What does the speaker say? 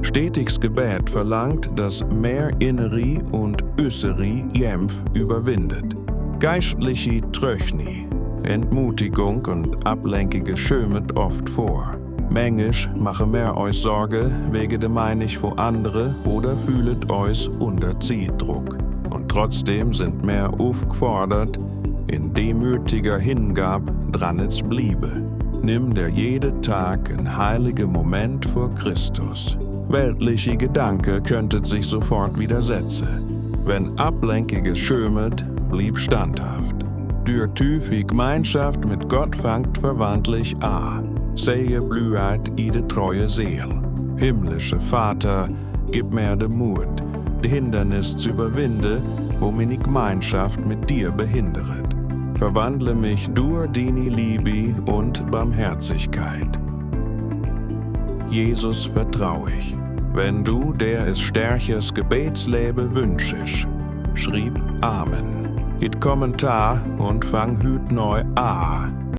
Stetiges Gebet verlangt, dass mehr inneri und äußeri Jämpf überwindet. Geistliche Tröchni, Entmutigung und Ablenkige schömet oft vor. Manchmal mache mehr euch Sorge wegen der Meinung vor andere oder fühlet euch unter Ziehdruck. Und trotzdem sind mehr aufgefordert, in demütiger Hingab dran es bliebe. Nimm der jede Tag ein heiliger Moment vor Christus. Weltliche Gedanke könntet sich sofort widersetzen. Wenn Ablenkige schömet, blieb standhaft. Durch tiefe Gemeinschaft mit Gott fangt verwandlich a. Sehe Blüheit ide treue Seel. Himmlische Vater, gib mir den Mut, die Hindernis zu überwinden, wo meine Gemeinschaft mit dir behindert. Verwandle mich durch deine Liebe und Barmherzigkeit. Jesus vertrau ich. Wenn du, der es stärkes Gebetsleben wünschest, schrieb Amen. It Kommentar und fang hüt neu a.